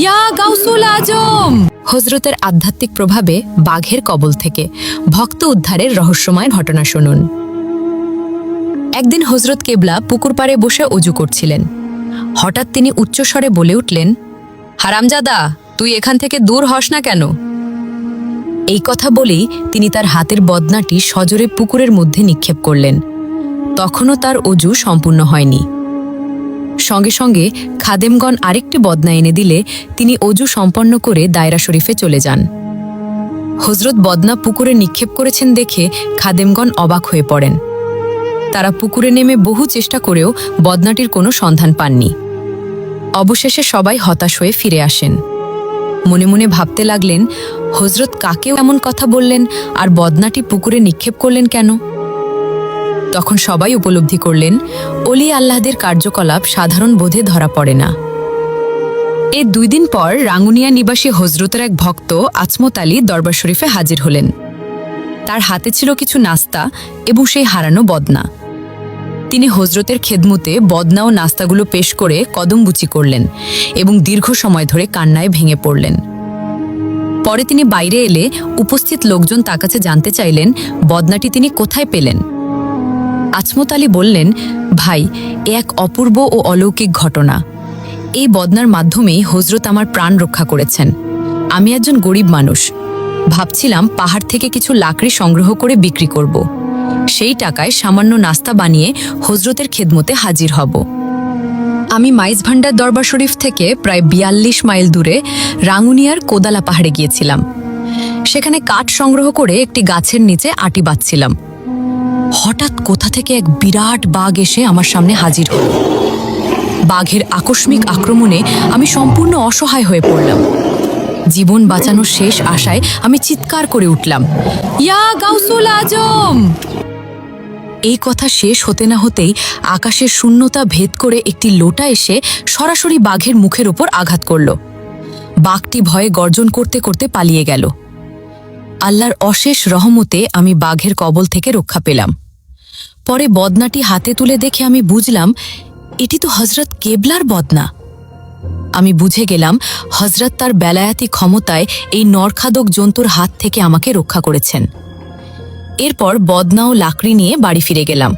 ইয়া গাউসুল আজম। হযরতের আধ্যাত্মিক প্রভাবে বাঘের কবল থেকে ভক্ত উদ্ধারের রহস্যময় ঘটনা শুনুন। একদিন হযরত কেবলা পুকুর পাড়ে বসে অজু করছিলেন। হঠাৎ তিনি উচ্চস্বরে বলে উঠলেন, হারামজাদা, তুই এখান থেকে দূর হস না কেন? এই কথা বলেই তিনি তার হাতের বদনাটি সজোরে পুকুরের মধ্যে নিক্ষেপ করলেন। তখনও তার অজু সম্পূর্ণ হয়নি। সঙ্গে সঙ্গে খাদেমগণ আরেকটি বদনা এনে দিলে তিনি অজু সম্পন্ন করে দায়রা শরীফে চলে যান। হযরত বদনা পুকুরে নিক্ষেপ করেছেন দেখে খাদেমগণ অবাক হয়ে পড়েন। তারা পুকুরে নেমে বহু চেষ্টা করেও বদনাটির কোনো সন্ধান পাননি। অবশেষে সবাই হতাশ হয়ে ফিরে আসেন। মনে মনে ভাবতে লাগলেন, হযরত কাকেও এমন কথা বললেন আর বদনাটি পুকুরে নিক্ষেপ করলেন কেন? তখন সবাই উপলব্ধি করলেন, অলি আল্লাহদের কার্যকলাপ সাধারণ বোধে ধরা পড়ে না। এর 2 দিন পর রাঙ্গুনিয়া নিবাসী হযরতের এক ভক্ত আজমত আলী দরবার শরীফে হাজির হলেন। তার হাতে ছিল কিছু নাস্তা এবং সেই হারানো বদনা। তিনি হযরতের খেদমতে বদনা ও নাস্তাগুলো পেশ করে কদমবুচি করলেন এবং দীর্ঘ সময় ধরে কান্নায় ভেঙে পড়লেন। পরে তিনি বাইরে এলে উপস্থিত লোকজন তার কাছে জানতে চাইলেন বদনাটি তিনি কোথায় পেলেন। আজমত আলী বললেন, ভাই, এ এক অপূর্ব ও অলৌকিক ঘটনা। এই বদনার মাধ্যমেই হযরত আমার প্রাণ রক্ষা করেছেন। আমি একজন গরিব মানুষ, ভাবছিলাম পাহাড় থেকে কিছু লাকড়ি সংগ্রহ করে বিক্রি করব। সেই টাকায় সামান্য নাস্তা বানিয়ে হযরতের খেদমতে হাজির হব। আমি মাইজ ভান্ডার দরবার শরীফ থেকে প্রায় 42 মাইল দূরে রাঙ্গুনিয়ার কোদালা পাহাড়ে গিয়েছিলাম। সেখানে কাঠ সংগ্রহ করে একটি গাছের নিচে আটি বাঁধছিলাম। হঠাৎ কোথা থেকে এক বিরাট বাঘ এসে আমার সামনে হাজির হল। বাঘের আকস্মিক আক্রমণে আমি সম্পূর্ণ অসহায় হয়ে পড়লাম। জীবন বাঁচানোর শেষ আশায় আমি চিৎকার করে উঠলাম, ইয়া গাউসুল আজম। এই কথা শেষ হতে না হতেই আকাশের শূন্যতা ভেদ করে একটি লোটা এসে সরাসরি বাঘের মুখের উপর আঘাত করল। বাঘটি ভয়ে গর্জন করতে করতে পালিয়ে গেল। আল্লাহর অশেষ রহমতে আমি বাঘের কবল থেকে রক্ষা পেলাম। পরে বদনাটি হাতে তুলে দেখে আমি বুঝলাম, এটি তো হযরত কেবলার বদনা। আমি বুঝে গেলাম হযরত তার বেলায়াতি ক্ষমতায় এই নরখাদক জন্তুর হাত থেকে আমাকে রক্ষা করেছেন। এরপর বদনা ও লাকড়ি নিয়ে বাড়ি ফিরে গেলাম।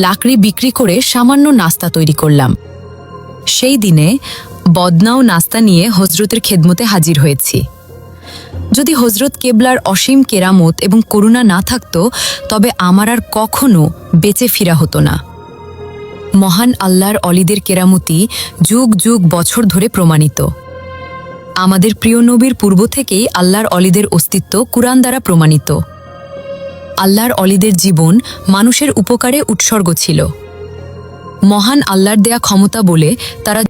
লাকড়ি বিক্রি করে সামান্য নাস্তা তৈরি করলাম। সেই দিনে বদনা ও নাস্তা নিয়ে হযরতের খেদমতে হাজির হয়েছি। যদি হযরত কেবলার অসীম কেরামত এবং করুণা না থাকত, তবে আমার আর কখনো বেঁচে ফিরা হতো না। মহান আল্লাহর অলিদের কেরামতি যুগ যুগ বছর ধরে প্রমাণিত। আমাদের প্রিয় নবীর পূর্ব থেকেই আল্লাহর অলিদের অস্তিত্ব কুরআন দ্বারা প্রমাণিত। আল্লাহর অলিদের জীবন মানুষের উপকারে উৎসর্গ ছিল। মহান আল্লাহর দেয়া ক্ষমতা বলে তারা